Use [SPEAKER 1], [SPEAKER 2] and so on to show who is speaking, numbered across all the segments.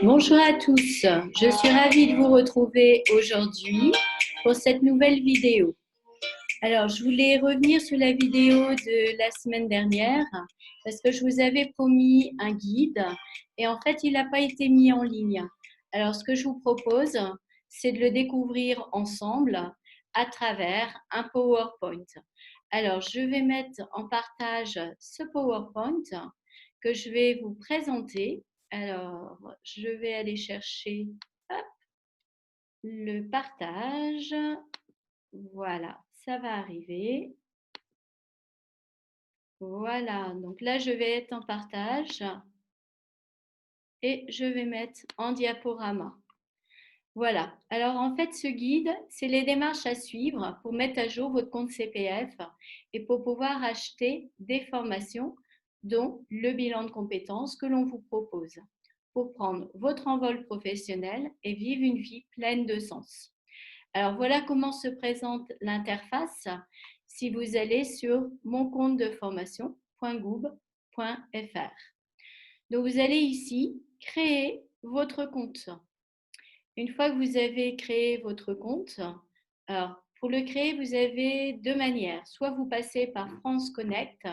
[SPEAKER 1] Bonjour à tous, je suis ravie de vous retrouver aujourd'hui pour cette nouvelle vidéo. Alors, je voulais revenir sur la vidéo de la semaine dernière parce que je vous avais promis un guide et en fait, il n'a pas été mis en ligne. Alors, ce que je vous propose, c'est de le découvrir ensemble à travers un PowerPoint. Alors, je vais mettre en partage ce PowerPoint que je vais vous présenter. Alors, je vais aller chercher hop, le partage. Voilà, ça va arriver. Voilà, donc là, je vais être en partage et je vais mettre en diaporama. Voilà, alors en fait, ce guide, c'est les démarches à suivre pour mettre à jour votre compte CPF et pour pouvoir acheter des formations, dont le bilan de compétences que l'on vous propose, pour prendre votre envol professionnel et vivre une vie pleine de sens. Alors voilà comment se présente l'interface si vous allez sur mon compte de formation.gouv.fr. Donc vous allez ici créer votre compte. Une fois que vous avez créé votre compte, alors pour le créer, vous avez deux manières. Soit vous passez par France Connect,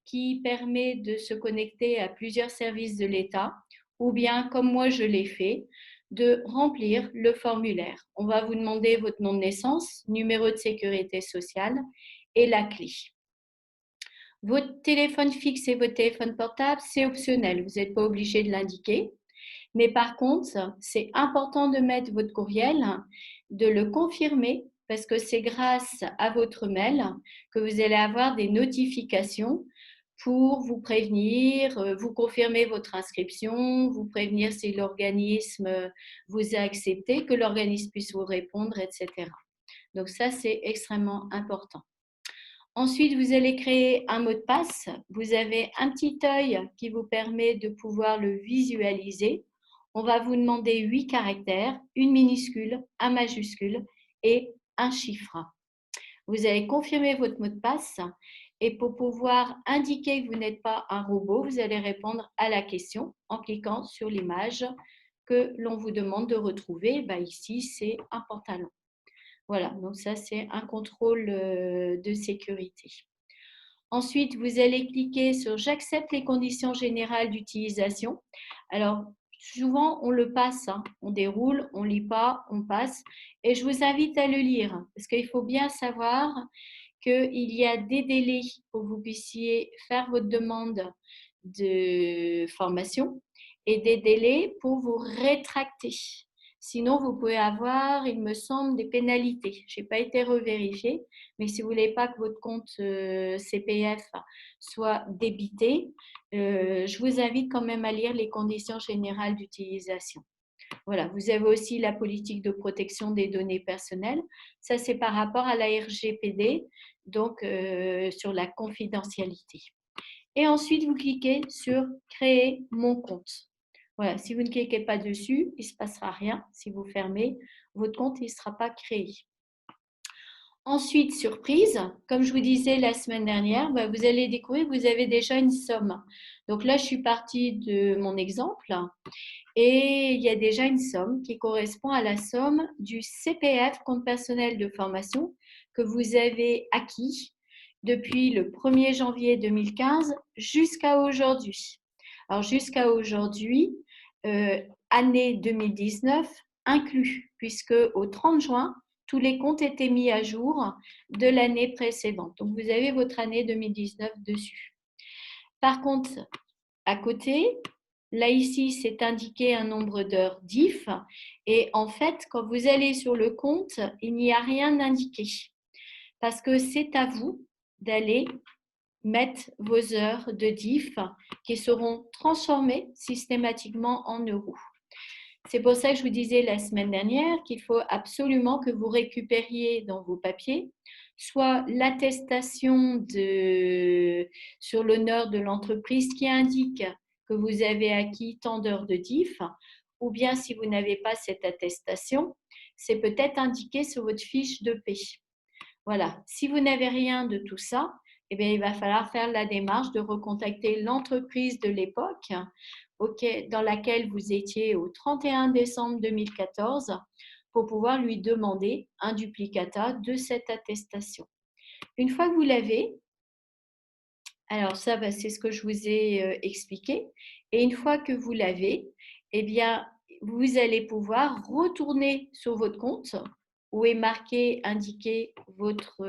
[SPEAKER 1] qui permet de se connecter à plusieurs services de l'État, ou bien, comme moi je l'ai fait, de remplir le formulaire. On va vous demander votre nom de naissance, numéro de sécurité sociale et la clé. Votre téléphone fixe et votre téléphone portable, c'est optionnel, vous n'êtes pas obligé de l'indiquer. Mais par contre, c'est important de mettre votre courriel, de le confirmer, parce que c'est grâce à votre mail que vous allez avoir des notifications pour vous prévenir, vous confirmer votre inscription, vous prévenir si l'organisme vous a accepté, que l'organisme puisse vous répondre, etc. Donc ça, c'est extrêmement important. Ensuite, vous allez créer un mot de passe. Vous avez un petit œil qui vous permet de pouvoir le visualiser. On va vous demander 8 caractères, une minuscule, un majuscule et un chiffre. Vous allez confirmer votre mot de passe et pour pouvoir indiquer que vous n'êtes pas un robot, vous allez répondre à la question en cliquant sur l'image que l'on vous demande de retrouver. Ici, c'est un pantalon. Voilà, donc ça, c'est un contrôle de sécurité. Ensuite, vous allez cliquer sur « J'accepte les conditions générales d'utilisation ». Alors, souvent, on le passe, on déroule, on ne lit pas, on passe. Et je vous invite à le lire parce qu'il faut bien savoir qu'il y a des délais pour que vous puissiez faire votre demande de formation et des délais pour vous rétracter. Sinon, vous pouvez avoir, il me semble, des pénalités. Je n'ai pas été revérifiée, mais si vous ne voulez pas que votre compte CPF soit débité, je vous invite quand même à lire les conditions générales d'utilisation. Voilà, vous avez aussi la politique de protection des données personnelles. Ça, c'est par rapport à la RGPD, donc sur la confidentialité. Et ensuite, vous cliquez sur « Créer mon compte ». Voilà, si vous ne cliquez pas dessus, il ne se passera rien. Si vous fermez, votre compte ne sera pas créé. Ensuite, surprise, comme je vous disais la semaine dernière, vous allez découvrir que vous avez déjà une somme. Donc là, je suis partie de mon exemple et il y a déjà une somme qui correspond à la somme du CPF, compte personnel de formation, que vous avez acquis depuis le 1er janvier 2015 jusqu'à aujourd'hui. Alors, jusqu'à aujourd'hui, année 2019 inclus, puisque au 30 juin, tous les comptes étaient mis à jour de l'année précédente. Donc, vous avez votre année 2019 dessus. Par contre, à côté, là ici, c'est indiqué un nombre d'heures DIF. Et en fait, quand vous allez sur le compte, il n'y a rien indiqué. Parce que c'est à vous d'aller mettre vos heures de DIF qui seront transformées systématiquement en euros. C'est pour ça que je vous disais la semaine dernière qu'il faut absolument que vous récupériez dans vos papiers soit l'attestation sur l'honneur de l'entreprise qui indique que vous avez acquis tant d'heures de DIF, ou bien si vous n'avez pas cette attestation, c'est peut-être indiqué sur votre fiche de paie. Voilà, si vous n'avez rien de tout ça, eh bien, il va falloir faire la démarche de recontacter l'entreprise de l'époque dans laquelle vous étiez au 31 décembre 2014 pour pouvoir lui demander un duplicata de cette attestation. Une fois que vous l'avez, alors ça, c'est ce que je vous ai expliqué. Et une fois que vous l'avez, eh bien, vous allez pouvoir retourner sur votre compte où est marqué, indiqué votre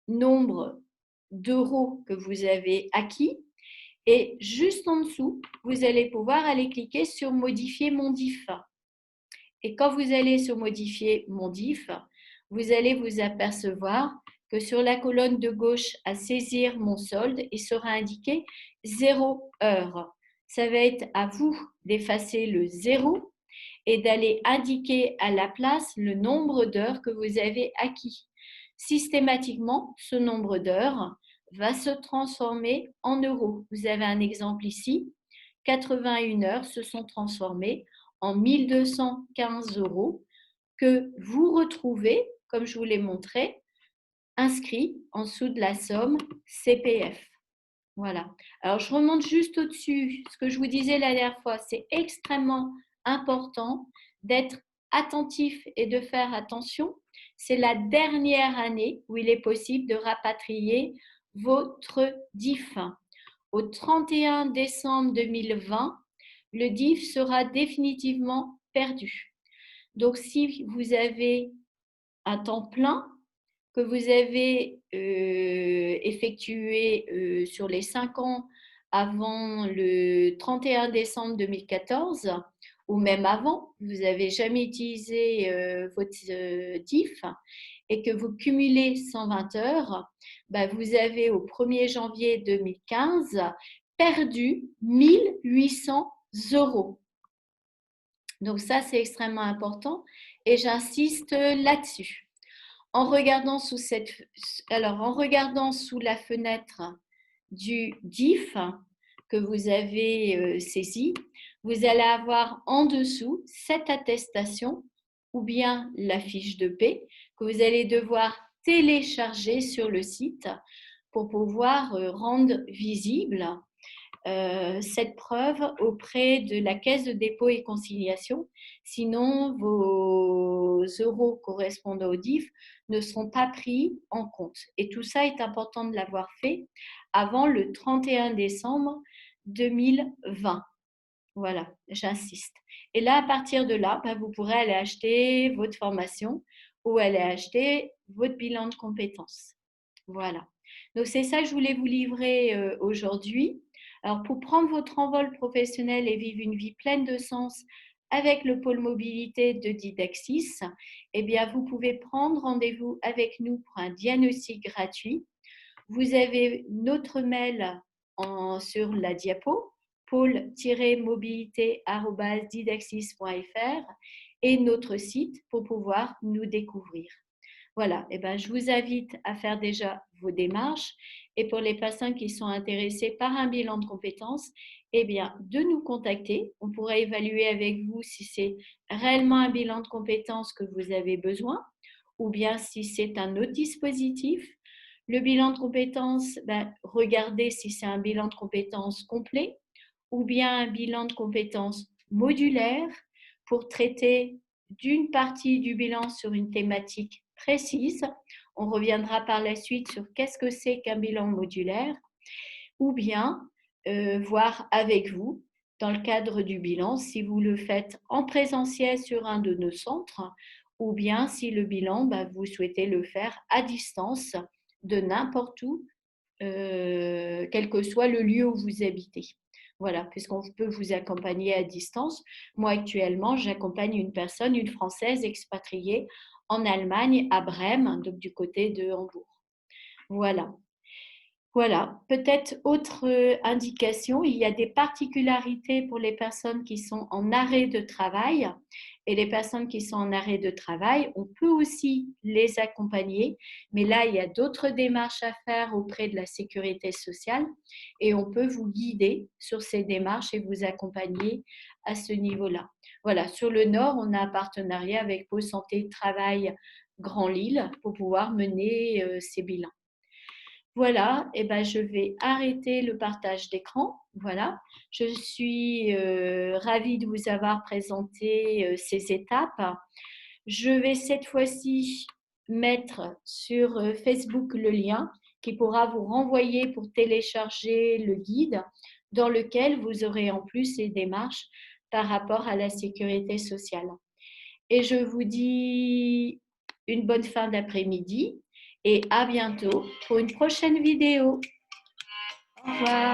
[SPEAKER 1] nombre d'euros que vous avez acquis. Et juste en dessous, vous allez pouvoir aller cliquer sur modifier mon DIF. Et quand vous allez sur modifier mon DIF, vous allez vous apercevoir que sur la colonne de gauche à saisir mon solde, il sera indiqué 0 heure. Ça va être à vous d'effacer le 0 et d'aller indiquer à la place le nombre d'heures que vous avez acquis. Systématiquement, ce nombre d'heures va se transformer en euros. Vous avez un exemple ici. 81 heures se sont transformées en 1215 euros que vous retrouvez, comme je vous l'ai montré, inscrit en dessous de la somme CPF. Voilà. Alors, je remonte juste au-dessus. Ce que je vous disais la dernière fois, c'est extrêmement important d'être attentif et de faire attention. C'est la dernière année où il est possible de rapatrier votre DIF. Au 31 décembre 2020, le DIF sera définitivement perdu. Donc, si vous avez un temps plein que vous avez effectué sur les 5 ans avant le 31 décembre 2014, ou même avant, vous n'avez jamais utilisé votre DIF et que vous cumulez 120 heures, vous avez au 1er janvier 2015 perdu 1800 euros. Donc ça, c'est extrêmement important et j'insiste là-dessus. En regardant sous la fenêtre du DIF que vous avez saisi, vous allez avoir en dessous cette attestation ou bien la fiche de paie que vous allez devoir télécharger sur le site pour pouvoir rendre visible cette preuve auprès de la Caisse de dépôt et consignation. Sinon, vos euros correspondant au DIF ne seront pas pris en compte. Et tout ça est important de l'avoir fait avant le 31 décembre 2020. Voilà, j'insiste. Et là, à partir de là, vous pourrez aller acheter votre formation ou aller acheter votre bilan de compétences. Voilà. Donc, c'est ça que je voulais vous livrer aujourd'hui. Alors, pour prendre votre envol professionnel et vivre une vie pleine de sens avec le pôle mobilité de Didaxis, eh bien, vous pouvez prendre rendez-vous avec nous pour un diagnostic gratuit. Vous avez notre mail sur la diapo, pôle-mobilité@didaxis.fr et notre site pour pouvoir nous découvrir. Voilà, je vous invite à faire déjà vos démarches et pour les personnes qui sont intéressées par un bilan de compétences, de nous contacter. On pourra évaluer avec vous si c'est réellement un bilan de compétences que vous avez besoin ou bien si c'est un autre dispositif. Le bilan de compétences, regardez si c'est un bilan de compétences complet ou bien un bilan de compétences modulaire pour traiter d'une partie du bilan sur une thématique précise. On reviendra par la suite sur qu'est-ce que c'est qu'un bilan modulaire ou bien voir avec vous dans le cadre du bilan si vous le faites en présentiel sur un de nos centres ou bien si le bilan, vous souhaitez le faire à distance de n'importe où, quel que soit le lieu où vous habitez. Voilà, puisqu'on peut vous accompagner à distance. Moi, actuellement, j'accompagne une personne, une Française expatriée en Allemagne, à Brême, donc du côté de Hambourg. Voilà. Voilà, peut-être autre indication, il y a des particularités pour les personnes qui sont en arrêt de travail et les personnes qui sont en arrêt de travail, on peut aussi les accompagner, mais là, il y a d'autres démarches à faire auprès de la sécurité sociale et on peut vous guider sur ces démarches et vous accompagner à ce niveau-là. Voilà, sur le Nord, on a un partenariat avec Pôle Santé Travail Grand Lille pour pouvoir mener ces bilans. Voilà, et ben, je vais arrêter le partage d'écran. Voilà, je suis ravie de vous avoir présenté ces étapes. Je vais cette fois-ci mettre sur Facebook le lien qui pourra vous renvoyer pour télécharger le guide dans lequel vous aurez en plus les démarches par rapport à la sécurité sociale. Et je vous dis une bonne fin d'après-midi et à bientôt pour une prochaine vidéo. Au revoir.